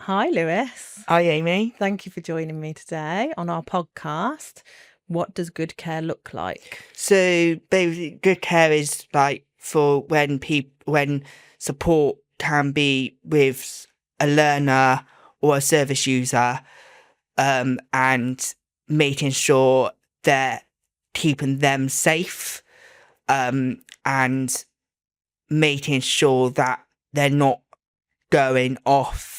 Hi, Lewis. Hi, Amy. Thank you for joining me today on our podcast. What does good care look like? So basically, good care is like for when support can be with a learner or a service user, and making sure they're keeping them safe, and making sure that they're not going off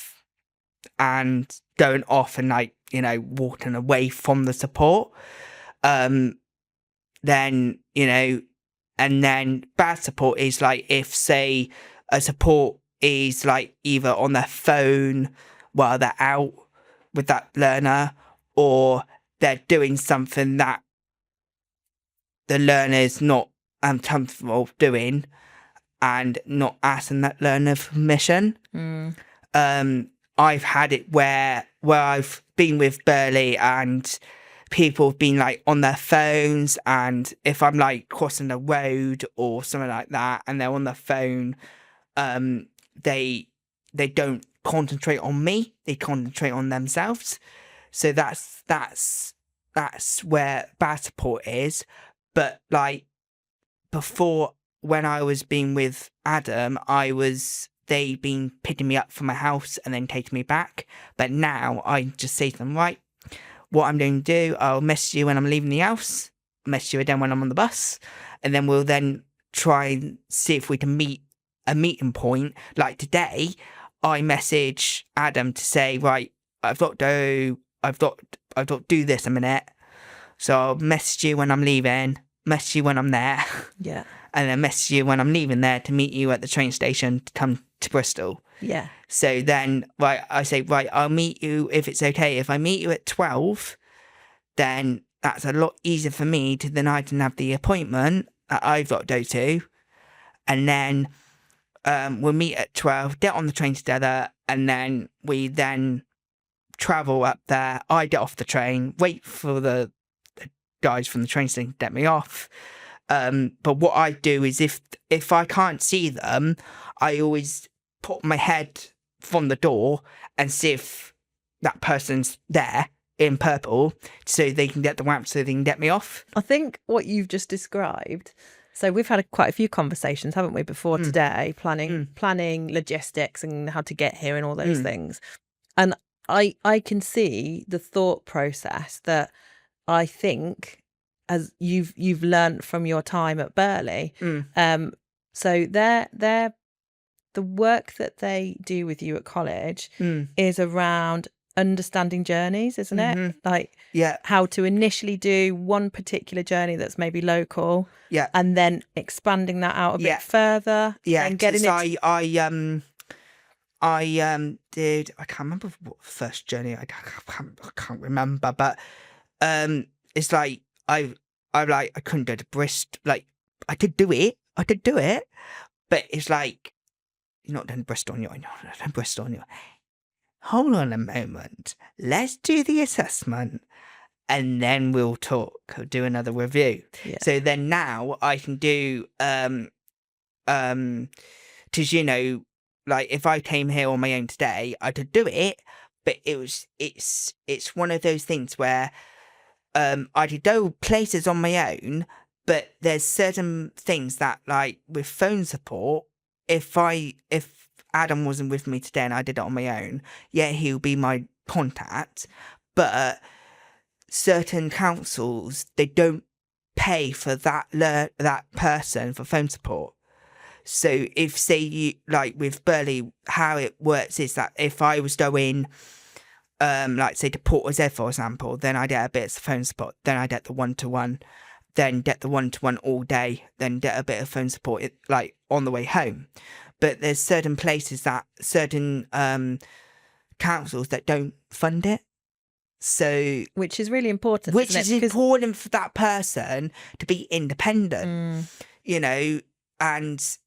and like, walking away from the support. Then, and then bad support is like if, say, a support is like either on their phone while they're out with that learner, or they're doing something that the learner's not comfortable doing and not asking that learner for permission. I've had it where I've been with Burley and people have been like on their phones, and if I'm like crossing the road or something like that and they're on their phone, they don't concentrate on me, they concentrate on themselves. So that's where bad support is. But like before, when I was being with Adam, they'd been picking me up from my house and then taking me back. But now I just say to them, right, what I'm going to do, I'll message you when I'm leaving the house, message you again when I'm on the bus, and then we'll then try and see if we can meet a meeting point. Like today, I message Adam to say, right, I've got to do this a minute. So I'll message you when I'm leaving, message you when I'm there. Yeah. And then message you when I'm leaving there to meet you at the train station to come to Bristol. Yeah. So then, right, I say, right, I'll meet you if it's okay. If I meet you at 12, then that's a lot easier for me then I can have the appointment that I've got to go to. And then we'll meet at 12, get on the train together, and then we then travel up there. I get off the train, wait for the guys from the train station to get me off. But what I do is if I can't see them, I always put my head from the door and see if that person's there in purple, so they can get the ramp, so they can get me off. I think what you've just described, so we've had quite a few conversations, haven't we, before today, planning logistics and how to get here and all those things. And I can see the thought process that I think as you've learnt from your time at Burley. So the work that they do with you at college is around understanding journeys, isn't it? Like how to initially do one particular journey that's maybe local, and then expanding that out a bit further. And getting it. I did. I can't remember what first journey. I can't remember, but it's like I couldn't go to Bristol. Like I could do it, but it's like you're not done Bristol on your own. You're not done Bristol on your own. Hold on a moment. Let's do the assessment, and then we'll talk. I'll do another review. Yeah. So then now I can do because like if I came here on my own today, I could do it, but it's one of those things where I could go places on my own, but there's certain things that, like with phone support, if Adam wasn't with me today and I did it on my own, he'll be my contact, but certain councils, they don't pay for that person for phone support. So if, say, you, like with Burley, how it works is that if I was going, like say to Port Wizard, for example, then I get a bit of phone support, then I get the one-to-one, then get the one-to-one all day, then get a bit of phone support like on the way home. But there's certain places certain councils that don't fund it. So, which is really important. Which is important for that person to be independent, and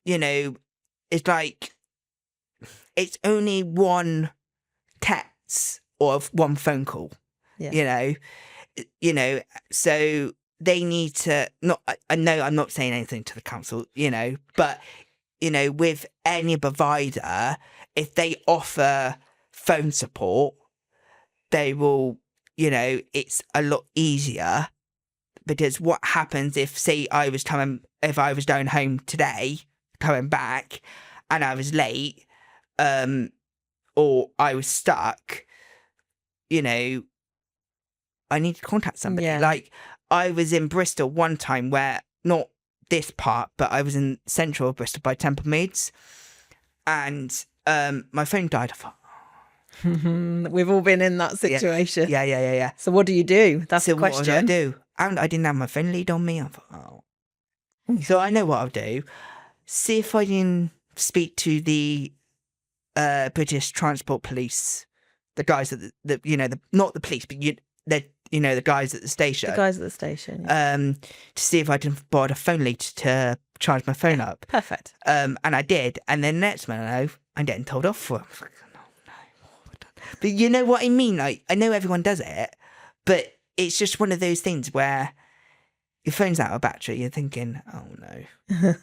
it's like it's only one text or one phone call, so they need to not. I know I'm not saying anything to the council, but with any provider, if they offer phone support, they will, it's a lot easier, because what happens if, say, if I was going home today, coming back, and I was late, or I was stuck, I need to contact somebody. Yeah. Like, I was in Bristol one time where, not this part, but I was in central Bristol by Temple Meads, and my phone died. I thought, we've all been in that situation. Yeah. So what do you do? That's So the question. what do I do? And I didn't have my phone lead on me. I thought, So I know what I'll do. See if I can speak to the British Transport Police, the guys at not the police, but the guys at the station. The guys at the station. Yeah. To see if I can borrow a phone lead to charge my phone up. Perfect. And I did, and then next minute I know, I'm getting told off for it. I was like, oh, no. But you know what I mean? Like, I know everyone does it, but it's just one of those things where your phone's out of battery, you're thinking, oh no,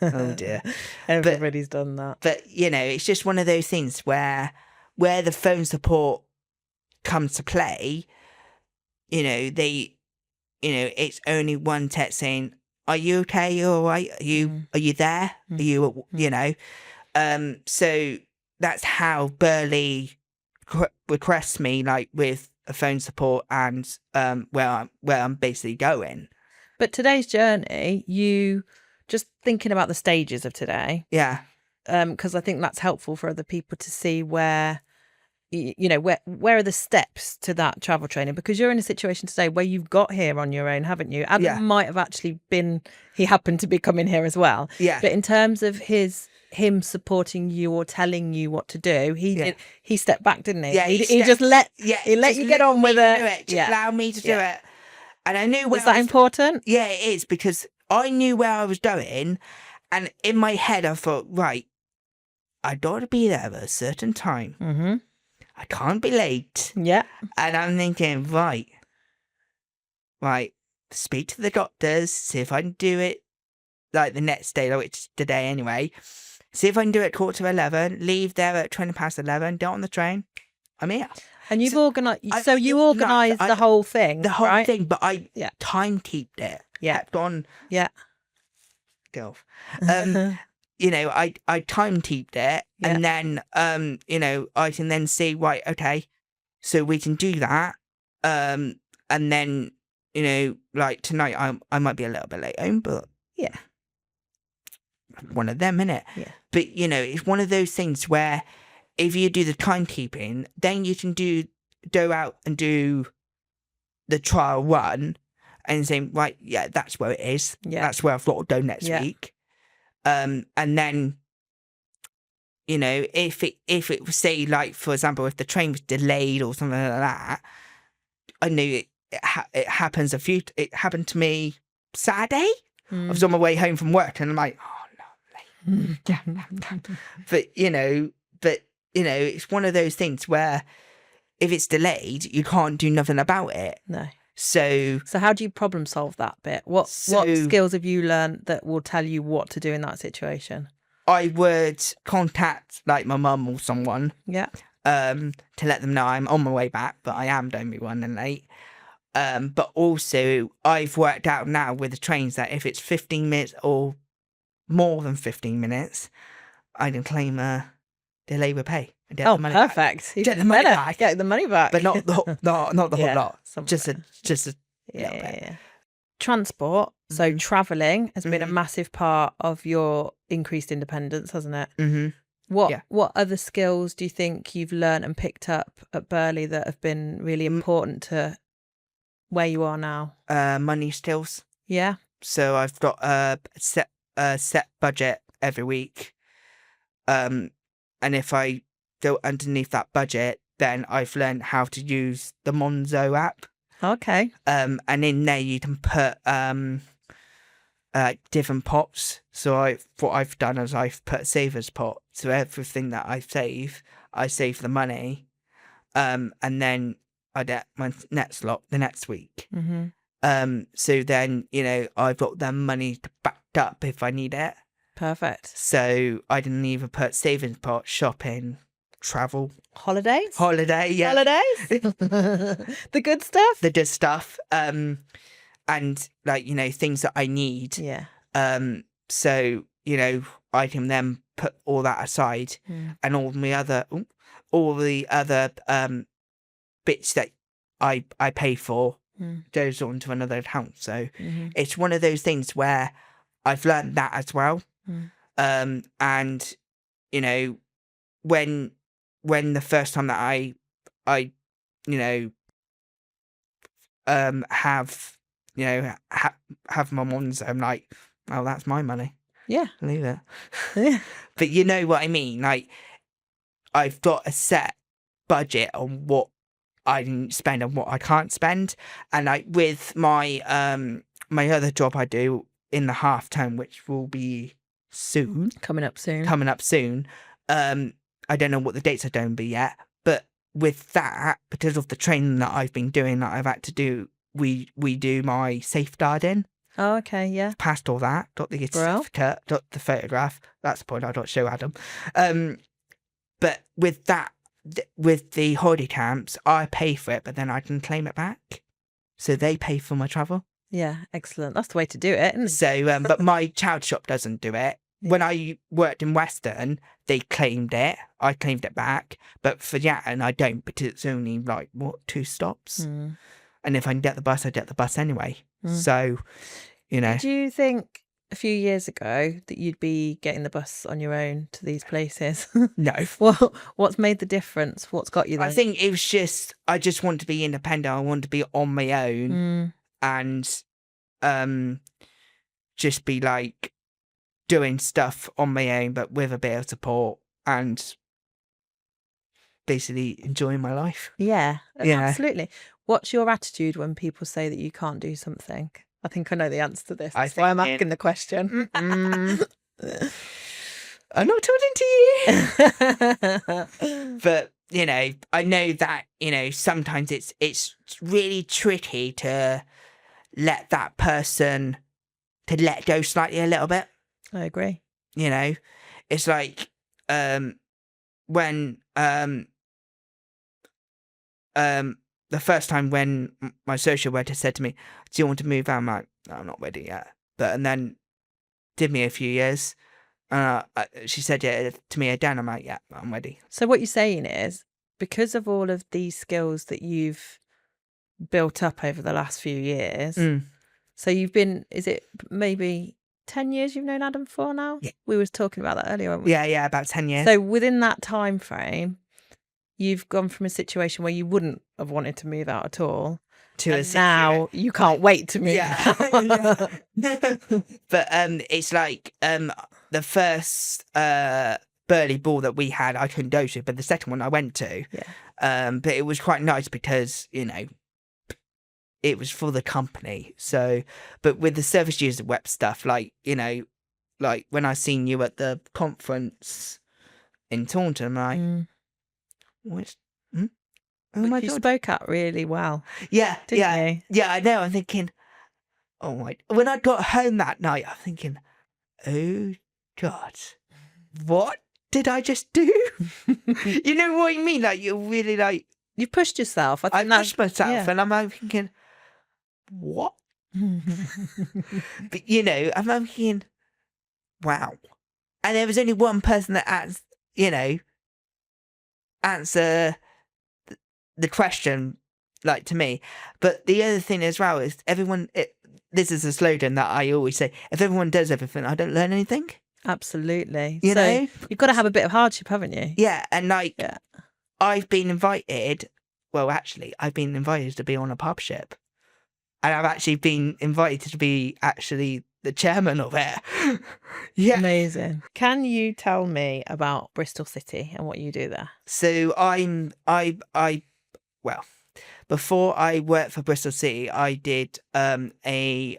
oh dear. Everybody's done that. But, it's just one of those things where the phone support comes to play, it's only one text saying, are you okay? Are you all right? Are you there? Are you, so that's how Burley requests me, like, with a phone support and where I'm basically going. But today's journey, you just thinking about the stages of today. Yeah. Because I think that's helpful for other people to see where where are the steps to that travel training, because you're in a situation today where you've got here on your own, haven't you? Adam might have actually he happened to be coming here as well. Yeah. But in terms of him supporting you or telling you what to do, he stepped back, didn't he? Yeah. He just let you get on with it. Just allow me to do it. And I knew is that important? Yeah, it is, because I knew where I was going, and in my head I thought, right, I got to be there at a certain time. Mm-hmm. I can't be late. Yeah. And I'm thinking, right, speak to the doctors, see if I can do it like the next day, which is today anyway. See if I can do it 11:15, leave there at 11:20, get on the train. I'm here. And you've organised, so you organised the whole thing, the whole right? thing, but I time-keeped it. Yeah. Kept on. Yeah. Go. I time-keeped it, and then, I can then see, right, okay, so we can do that, and then, like tonight, I might be a little bit late home, but yeah, one of them, innit? Yeah. But it's one of those things where if you do the timekeeping, then you can go out and do the trial run and say, right, yeah, that's where it is. Yeah. That's where I've got to go next week. And then, if it was, say, like, for example, if the train was delayed or something like that, I knew it happens it happened to me Saturday. I was on my way home from work and I'm like, oh, no, late. But, it's one of those things where if it's delayed, you can't do nothing about it. No. So how do you problem solve that bit? What skills have you learned that will tell you what to do in that situation? I would contact, like, my mum or someone. Yeah. To let them know I'm on my way back, but I am don't be running late. But also I've worked out now with the trains that if it's 15 minutes or more than 15 minutes, I can claim delay with pay. Oh, perfect! Get the money back. Get the money back, but not the whole lot. Just a yeah. Transport. So traveling has been a massive part of your increased independence, hasn't it? Mm-hmm. What other skills do you think you've learned and picked up at Burley that have been really important to where you are now? Money skills. Yeah. So I've got a set budget every week. And if I go underneath that budget, then I've learned how to use the Monzo app. Okay. And in there you can put different pots. So what I've done is I've put a savers pot. So everything that I save the money, and then I get my next lot the next week. Mm-hmm. So then I've got the money backed up if I need it. Perfect. So I didn't even put savings pot, shopping, travel. Holidays? Holiday, yeah. Holidays? The good stuff? The good stuff. And like, you know, things that I need. Yeah. So, you know, I can then put all that aside and all the other bits that I pay for goes on to another account. So it's one of those things where I've learned that as well. And, you know, when the first time that I you know, have my ones, I'm like, oh, that's my money. Yeah. Leave it. Yeah. But you know what I mean? Like, I've got a set budget on what I can spend and what I can't spend. And like with my my other job I do in the half term, which will be coming up soon. I don't know what the dates are going to be yet, but with that, because of the training that I've been doing, that I've had to do, we do my safeguarding. Oh, okay, yeah. Passed all that, got the certificate, got the photograph. That's the point I got to show Adam. But with that, with the holiday camps, I pay for it, but then I can claim it back. So they pay for my travel. Yeah, excellent. That's the way to do it, isn't it? So, but my child shop doesn't do it. Yeah. When I worked in Western, they claimed it. I claimed it back. But for Yatton, I don't, because it's only like, 2 stops? And if I can get the bus, I get the bus anyway. So, you know. Do you think a few years ago that you'd be getting the bus on your own to these places? No. Well, what's made the difference? What's got you there? I think it was just, I just want to be independent. I want to be on my own and just be like doing stuff on my own, but with a bit of support and basically enjoying my life. Yeah, absolutely. What's your attitude when people say that you can't do something? I think I know the answer to this. That's why I'm asking the question. I'm not talking to you. But, you know, I know that, you know, sometimes it's really tricky to let that person, to let go slightly a little bit. I agree. You know, it's like when the first time when my social worker said to me, do you want to move out? I'm like, no, I'm not ready yet. And then did me a few years. She said it to me again. I'm like, yeah, I'm ready. So what you're saying is, because of all of these skills that you've built up over the last few years, so you've been, is it maybe 10 years you've known Adam for now? Yeah. We were talking about that earlier, weren't we? Yeah, about 10 years. So within that time frame, you've gone from a situation where you wouldn't have wanted to move out at all to now you can't wait to move out. But it's like the first Burley ball that we had, I couldn't go to, but the second one I went to. But it was quite nice because, you know, it was for the company. So, but with the service user web stuff, like, you know, like when I seen you at the conference in Taunton, I'm like, what? Oh my God. You spoke out really well. Yeah, didn't you? Yeah, I know. I'm thinking, oh my. When I got home that night, I'm thinking, oh God, what did I just do? You know what I mean? Like, you're really like, you pushed yourself. I pushed myself, and I'm thinking, what? But you know, I'm thinking, wow. And there was only one person that answer the question, like, to me. But the other thing as well is this is a slogan that I always say: if everyone does everything, I don't learn anything. Absolutely. You know, you've got to have a bit of hardship, haven't you? Yeah, and like, I've been invited. Well, actually, I've been invited to be on a pub ship, and I've actually been invited to be actually the chairman of it. Yeah, amazing. Can you tell me about Bristol City and what you do there? So well, before I worked for Bristol City, I did a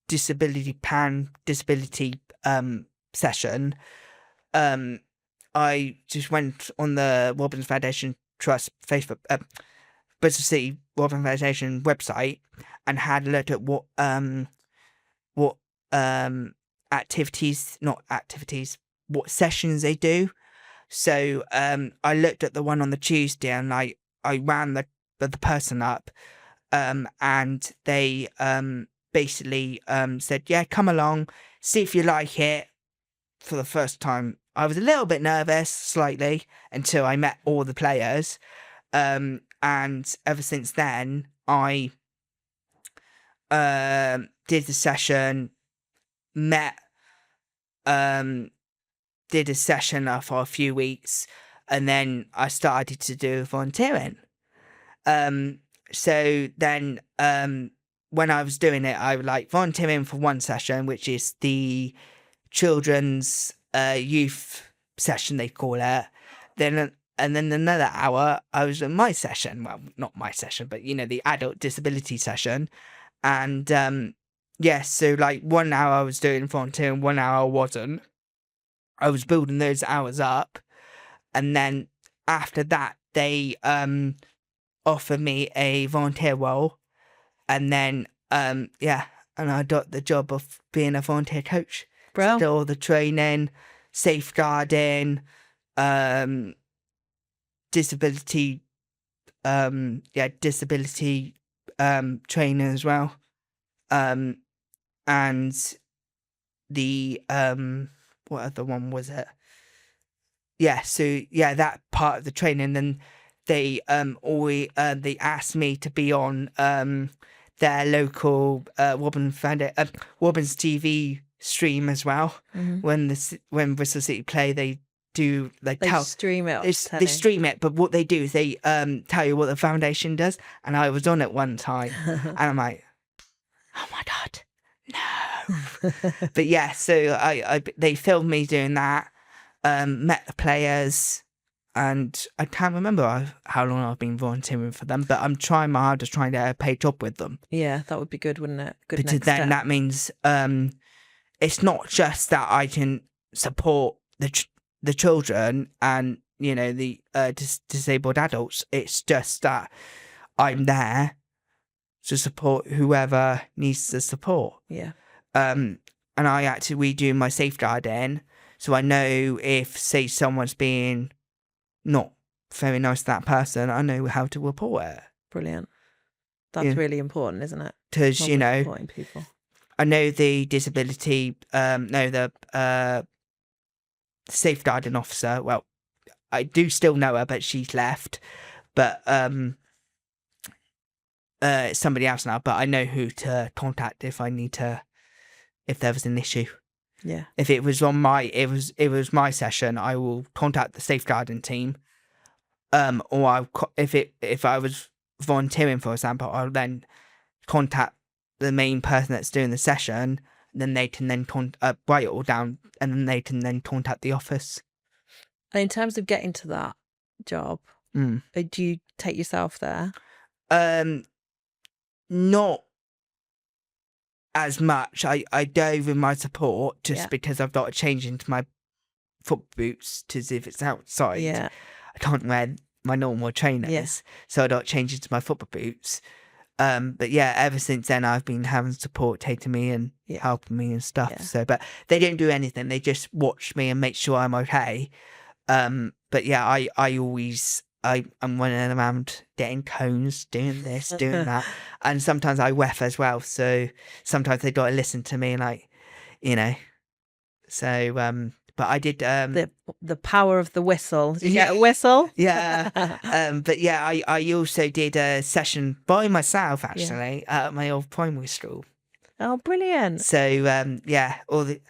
disability session. I just went on the Robbins Foundation Trust Facebook, Bristol City Robbins Foundation website, and had a look at what sessions they do. So I looked at the one on the Tuesday, and I ran the person up, and they basically said, yeah, come along, see if you like it. For the first time, I was a little bit nervous, slightly, until I met all the players. And ever since then, I did the session, met, did a session for a few weeks, and then I started to do volunteering. So then, when I was doing it, I would like volunteering for one session, which is the children's youth session, they call it. And then another hour, I was in my session. Well, not my session, but the adult disability session. And so like 1 hour I was doing volunteering, 1 hour I wasn't. I was building those hours up, and then after that, they offered me a volunteer role, and then and I got the job of being a volunteer coach. Bro. Did all the training, safeguarding, disability, disability training as well, and the what other one was it? Yeah, so that part of the training. Then they always they asked me to be on their local Robbins TV stream as well. Mm-hmm. When Bristol City play, they stream it. They stream it, but what they do is they tell you what the foundation does. And I was on it one time, and I'm like, oh my god, no! But yeah, so they filmed me doing that. Met the players, and I can't remember how long I've been volunteering for them, but I'm trying my hardest trying to get a paid job with them. Yeah, that would be good, wouldn't it? Good. Because then that means it's not just that I can support the children and the disabled adults. It's just that I'm there to support whoever needs the support. Yeah. And we do my safeguarding, so I know if, say, someone's being not very nice to that person, I know how to report it. Brilliant. That's really important, isn't it? Because supporting people. I know the disability, the safeguarding officer. Well, I do still know her, but she's left. But it's somebody else now. But I know who to contact if there was an issue. Yeah. If it was it was my session, I will contact the safeguarding team. Or if I was volunteering, for example, I'll then contact the main person that's doing the session. Then they can then write it all down, and then they can then contact the office. And in terms of getting to that job, do you take yourself there? Not as much. I go with my support just because I've got to change into my foot boots to see if it's outside. Yeah. I can't wear my normal trainers, so I got to change into my football boots. But yeah, ever since then, I've been having support taking me and helping me and stuff. Yeah. So, but they don't do anything. They just watch me and make sure I'm okay. But yeah, I'm running around getting cones, doing this, doing that. And sometimes I wef as well. So sometimes they got to listen to me, so, but I did the power of the whistle. Did you get a whistle? Yeah. But yeah, I also did a session by myself actually at my old primary school. Oh, brilliant! So all the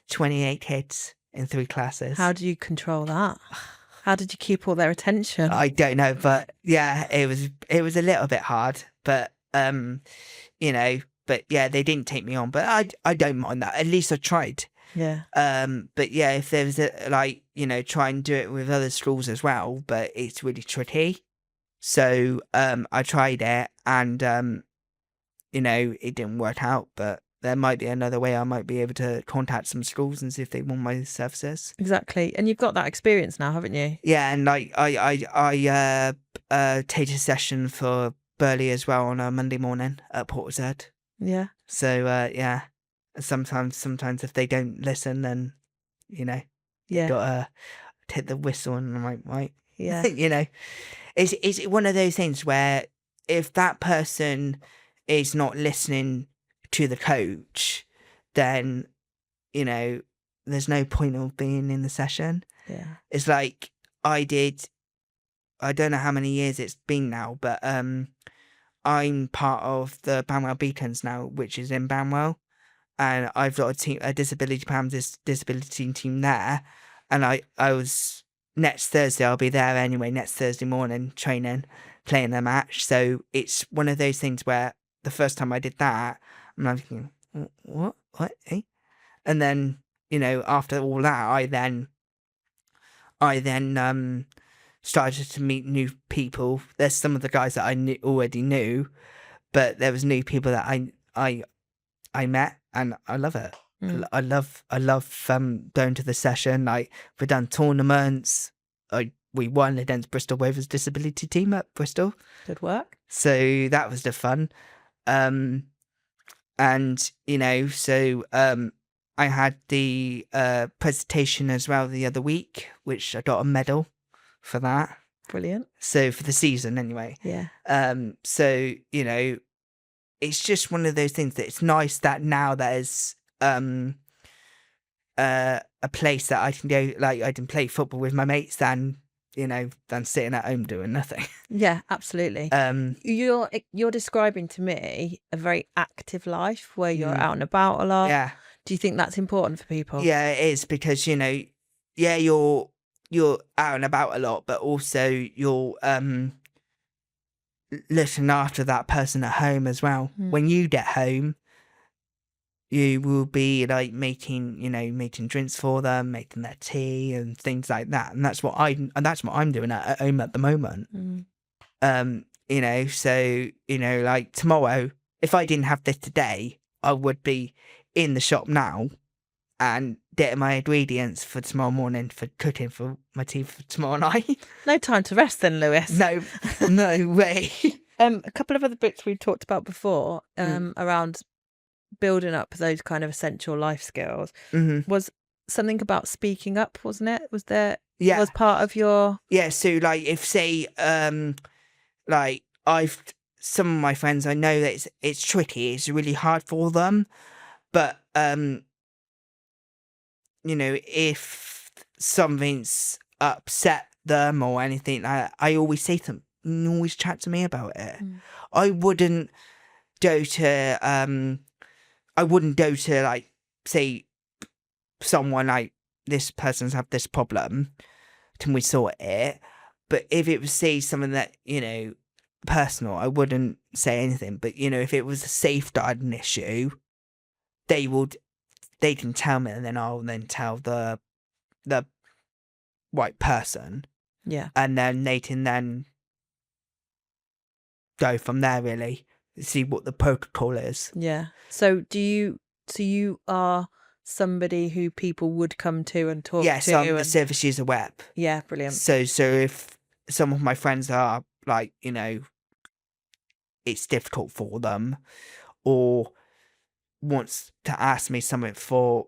28 kids in 3 classes. How do you control that? How did you keep all their attention? I don't know, but yeah, it was a little bit hard, but but yeah, they didn't take me on, but I don't mind that. At least I tried. Yeah. But yeah, if there was try and do it with other schools as well, but it's really tricky. So I tried it, and it didn't work out. But there might be another way. I might be able to contact some schools and see if they want my services. Exactly, and you've got that experience now, haven't you? Yeah, and I take a session for Burley as well on a Monday morning at Portishead. Yeah. So yeah. Sometimes if they don't listen, then Yeah. Gotta take the whistle, and I'm like, right. Yeah. You know, it's one of those things where if that person is not listening to the coach, then, you know, there's no point of being in the session. Yeah. It's like I don't know how many years it's been now, but I'm part of the Banwell Beacons now, which is in Banwell, and I've got a disability team there, and I was next Thursday. I'll be there anyway. Next Thursday morning, training, playing a match. So it's one of those things where the first time I did that, I'm like, thinking, what, eh? And then, you know, after all that, I then started to meet new people. There's some of the guys that I already knew, but there was new people that I met, and I love it. I love going to the session. Like, we've done tournaments. We won against Bristol Rovers disability team at Bristol. Good work. So that was the fun. And you know, so I had the presentation as well the other week, which I got a medal for that. Brilliant. So for the season anyway. Yeah. So, you know, it's just one of those things that it's nice that now there's a place that I can go, like I can play football with my mates than sitting at home doing nothing. Yeah, absolutely. You're describing to me a very active life where you're out and about a lot. Yeah. Do you think that's important for people? Yeah, it is, because, you know, yeah, you're out and about a lot, but also you're looking after that person at home as well. When you get home, you will be like making drinks for them, making their tea and things like that, and that's what I'm doing at home at the moment. You know, so, you know, like tomorrow, if I didn't have this today, I would be in the shop now and getting my ingredients for tomorrow morning for cooking for my tea for tomorrow night. No time to rest then, Lewis. No way. A couple of other bits we've talked about before around building up those kind of essential life skills was something about speaking up, wasn't it? Was part of your... Yeah, so like if say like some of my friends, I know that it's tricky, it's really hard for them, but you know, if something's upset them or anything like that, I always say to them, you always chat to me about it. I wouldn't go to like, say, someone like, this person's have this problem, can we sort it? But if it was, say, something that, you know, personal, I wouldn't say anything. But, you know, if it was a safeguarding issue, they can tell me, and then I'll then tell the right person. Yeah. And then they can then go from there, really, see what the protocol is. Yeah. So you are somebody who people would come to and talk to? Yes, I'm the service user rep. Yeah, brilliant. So if some of my friends are like, you know, it's difficult for them, or wants to ask me something for,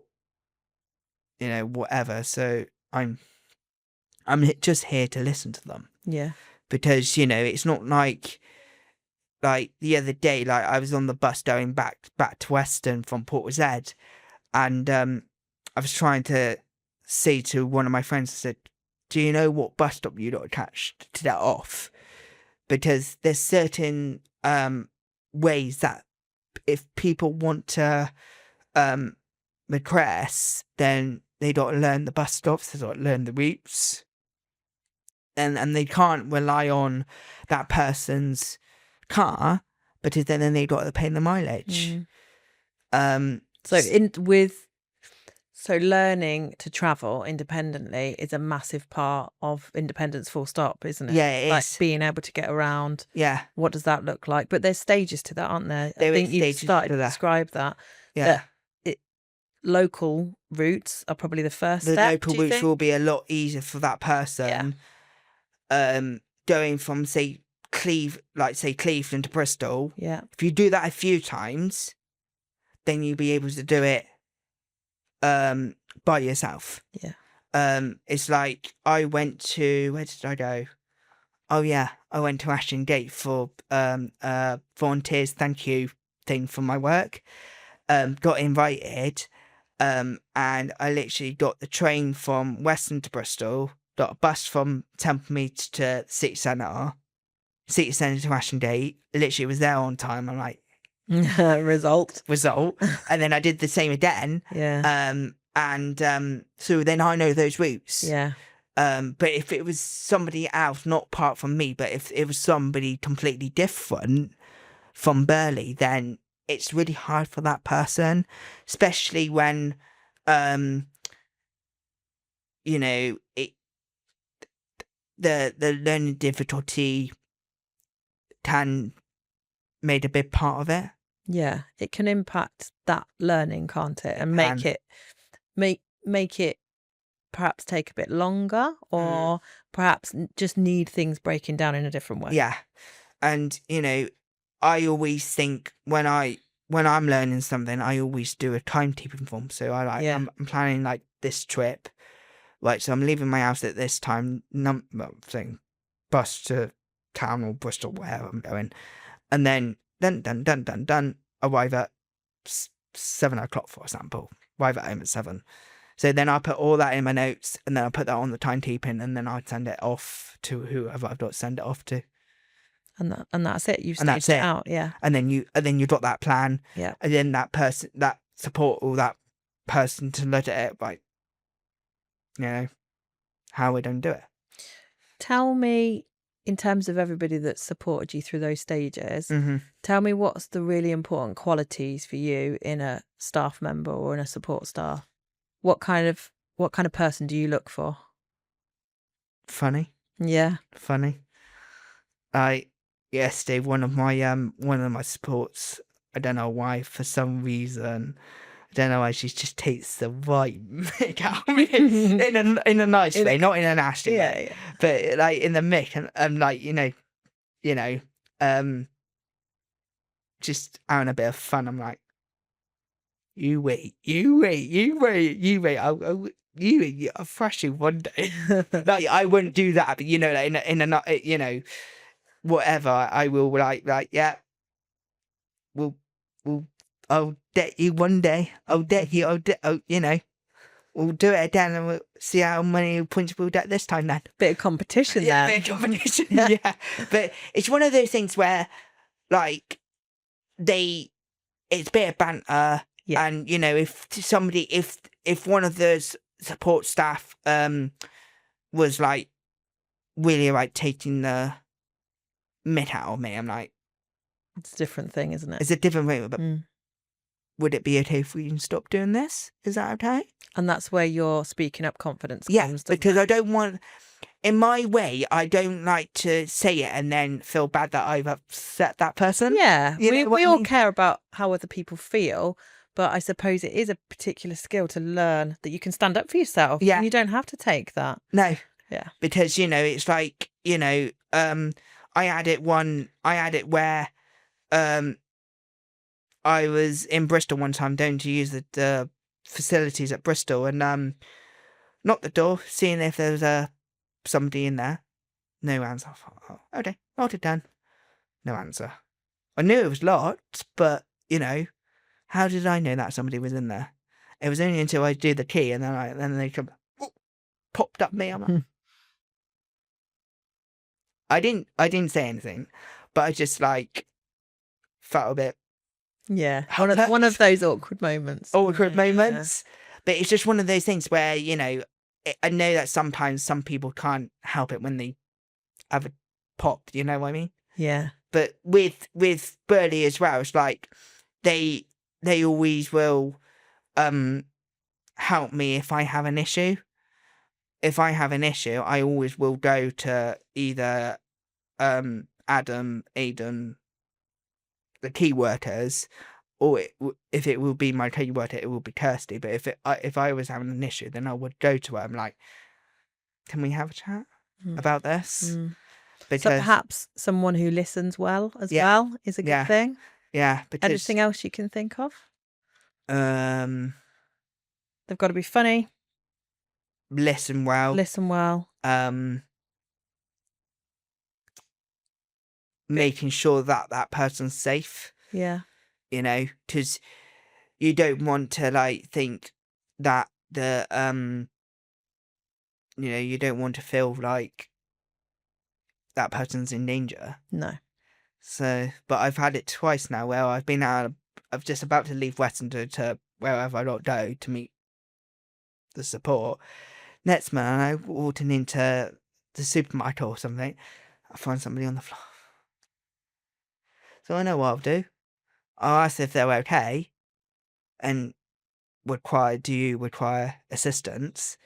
you know, whatever, so I'm just here to listen to them. Yeah. Because, you know, it's not like the other day, like I was on the bus going back to Weston from Portishead, and I was trying to say to one of my friends, I said, do you know what bus stop you got attached to that off? Because there's certain ways that if people want to regress, then they got to learn the bus stops, they got to learn the routes, and they can't rely on that person's car, because then they got to pay the mileage. So learning to travel independently is a massive part of independence, full stop, isn't it? Yeah, it like is. Being able to get around. Yeah. What does that look like? But there's stages to that, aren't there? There I think is you stages started to to that. describe that. Yeah. Local routes are probably the first The step. local routes will be a lot easier for that person. Yeah. Going from, say Cleveland to Bristol. Yeah. If you do that a few times, then you'll be able to do it by yourself. Yeah. it's like I went to, where did I go? Oh yeah, I went to Ashton Gate for volunteers thank you thing for my work. Got invited, and I literally got the train from Weston to Bristol, got a bus from Templemead to City Centre to Ashton Gate. Literally was there on time. I'm like, Result. And then I did the same again. Yeah. So then I know those routes. Yeah. But if it was somebody else, not apart from me, but if it was somebody completely different from Burley, then it's really hard for that person, especially when, you know, the learning difficulty can made a big part of it. Yeah, it can impact that learning, can't it? And make it perhaps take a bit longer, or perhaps just need things breaking down in a different way. Yeah. And, you know, I always think when I'm learning something, I always do a timekeeping form. So I'm planning like this trip. Right, so I'm leaving my house at this time, saying bus to town or Bristol, wherever I'm going. And then done, arrive at 7 o'clock, for example. Arrive at home at 7. So then I put all that in my notes, and then I put that on the timekeeping, and then I send it off to whoever I've got to send it off to. And that's it. You've staged it out, yeah. And then you got that plan, yeah. And then that person, that support, or that person to look at it, like, you know, how we don't do it. Tell me, in terms of everybody that supported you through those stages, tell me what's the really important qualities for you in a staff member or in a support staff. What kind of person do you look for? Funny. Yeah. Funny. Yesterday, one of my supports, I don't know why, for some reason, I don't know why, she just takes the right mick out of me in a nice way, not in a nasty way, but like in the mick, and I'm like, you know, just having a bit of fun. I'm like, you wait, I'll thrash you one day. Like, I wouldn't do that, but you know, like in a you know, whatever, I will like yeah, I'll debt you one day. You know, we'll do it again, and we'll see how many points we'll get this time then. Bit of competition Yeah, there. bit of competition, yeah. But it's one of those things where, like, it's a bit of banter, and, you know, if one of the support staff was, like, really, like, taking the mick out of me, I'm like... It's a different thing, isn't it? It's a different thing, but... Would it be okay if we can stop doing this? Is that okay? And that's where your speaking up confidence comes. Yeah, because I don't want... In my way, I don't like to say it and then feel bad that I've upset that person. Yeah, we all care about how other people feel, but I suppose it is a particular skill to learn that you can stand up for yourself. Yeah. And you don't have to take that. No. Yeah. Because, you know, it's like, you know, I had it where... I was in Bristol one time going to use the facilities at Bristol, and knocked the door, seeing if there was somebody in there. No answer. I thought, oh, okay, knocked it down. No answer. I knew it was locked, but, you know, how did I know that somebody was in there? It was only until I do the key, and then they come, popped up me. I'm like, I didn't say anything, but I just, like, felt a bit... Yeah, one of those awkward moments. But it's just one of those things where, you know, I know that sometimes some people can't help it when they have a pop, you know what I mean? Yeah. But with Burley as well, it's like they always will help me if I have an issue. If I have an issue, I always will go to either Adam, Aidan, the key workers, or if it will be my key worker, it will be Kirsty. But if I was having an issue, then I would go to her. I'm like, can we have a chat about this? Because... So perhaps someone who listens well as well is a good thing. Yeah. Because... Anything else you can think of? They've got to be funny. listen well, making sure that that person's safe. Yeah. You know, because you don't want to like think that the you know, you don't want to feel like that person's in danger. No. So, but I've had it twice now where I've been out. I'm just about to leave Western to wherever I got to go to meet the support. Next man, I walked into the supermarket or something. I find somebody on the floor. So I know what I'll do. I'll ask if they're okay, and do you require assistance?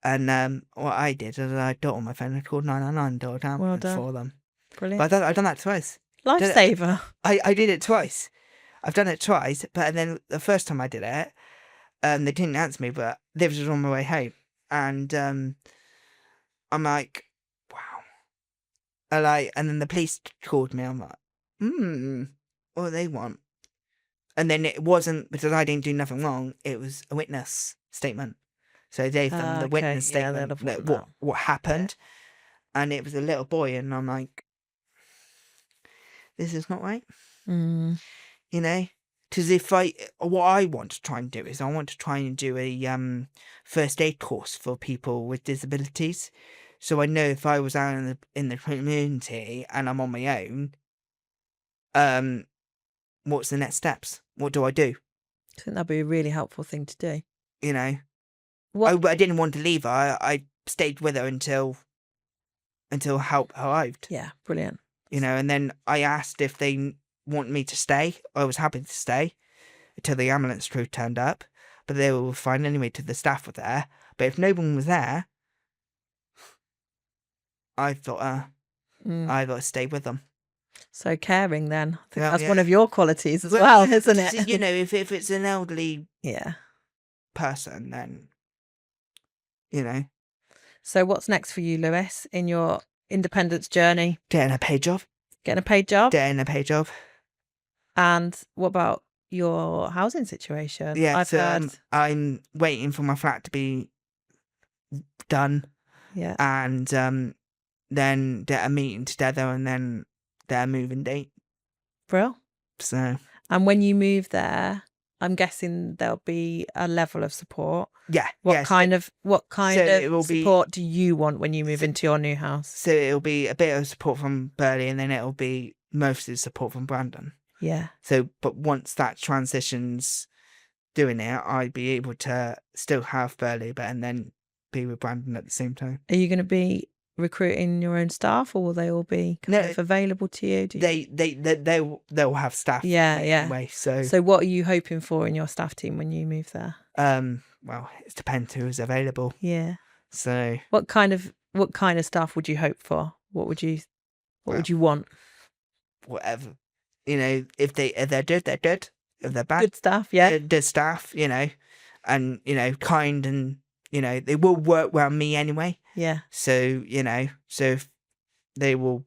And what I did is I got on my phone and called 999 dialed ambulance for them. Brilliant. But I've done that twice. Lifesaver. I did it twice. I've done it twice, but then the first time I did it, they didn't answer me, but they was on my way home, and I'm like, wow. And then the police called me. I'm like, what do they want? And then it wasn't because I didn't do nothing wrong. It was a witness statement. So I gave them the witness statement, what happened, and it was a little boy, and I'm like, this is not right. You know, because what I want to try and do is I want to try and do a first aid course for people with disabilities. So I know if I was out in the community and I'm on my own, what's the next steps? What do I do? I think that'd be a really helpful thing to do. You know, I didn't want to leave her. I stayed with her until help arrived. Yeah, brilliant. You know, and then I asked if they want me to stay. I was happy to stay until the ambulance crew turned up, but they were fine anyway till the staff were there. But if no one was there, I thought I got to stay with them. So caring then. I think that's one of your qualities as well, isn't it? You know, if it's an elderly person, then, you know. So what's next for you, Lewis, in your independence journey? Getting a paid job. Getting a paid job? Getting a paid job. And what about your housing situation? Yeah, I'm waiting for my flat to be done. Yeah. And then get a meeting together and then their moving date. Brill. So. And when you move there, I'm guessing there'll be a level of support. Yeah. What kind of support do you want when you move into your new house? So it'll be a bit of support from Burley, and then it'll be mostly support from Brandon. Yeah. So, but once that transitions doing it, I'd be able to still have Burley, and then be with Brandon at the same time. Are you going to be recruiting your own staff, or will they all be kind of available to you? They'll have staff. Yeah. Anyway, so what are you hoping for in your staff team when you move there? Well, it depends who's available. Yeah. So what kind of staff would you hope for? What would you want? Whatever. You know, if they're good, they're good. If they're bad, good staff, yeah. Good staff, you know, and you know, kind, and you know, they will work around me anyway. Yeah. So, you know, if they'll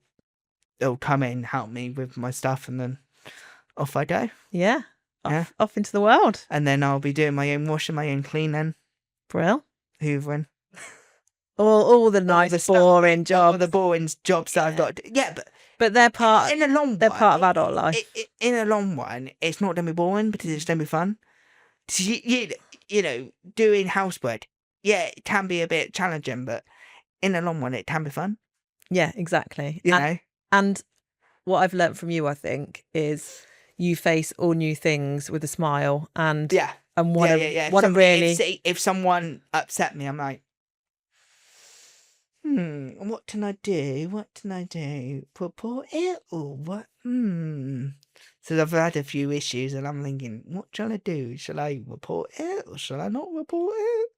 come in, help me with my stuff, and then off I go. Yeah. Off into the world. And then I'll be doing my own washing, my own cleaning. Brill. Hoovering. All the nice boring jobs. All the boring jobs that I've got to do. Yeah, but they're part in the long they're part of adult life. In the long run, it's not going to be boring because it's going to be fun. You know, doing housework, it can be a bit challenging, but in the long run, it can be fun. Yeah, exactly. You know? And what I've learnt from you, I think, is you face all new things with a smile and want to really. If someone upset me, I'm like, what can I do? What can I do? Report it or what? So I've had a few issues, and I'm thinking, what shall I do? Shall I report it or shall I not report it?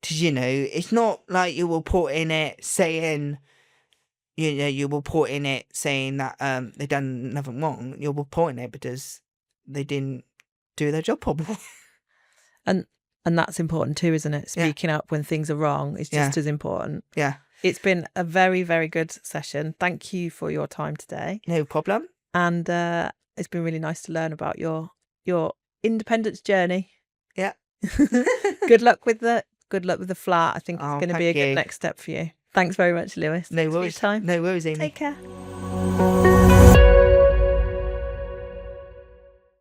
Because, you know, it's not like you're reporting it saying, you know, you're reporting it saying that they done nothing wrong. You're reporting it because they didn't do their job properly. And that's important too, isn't it? Speaking up when things are wrong is just as important. Yeah. It's been a very, very good session. Thank you for your time today. No problem. And it's been really nice to learn about your independence journey. Yeah. Good luck with Good luck with the flat. I think it's going to be a good next step for you. Thanks very much, Lewis. No Thanks for your worries. time. No worries, Amy. Take care.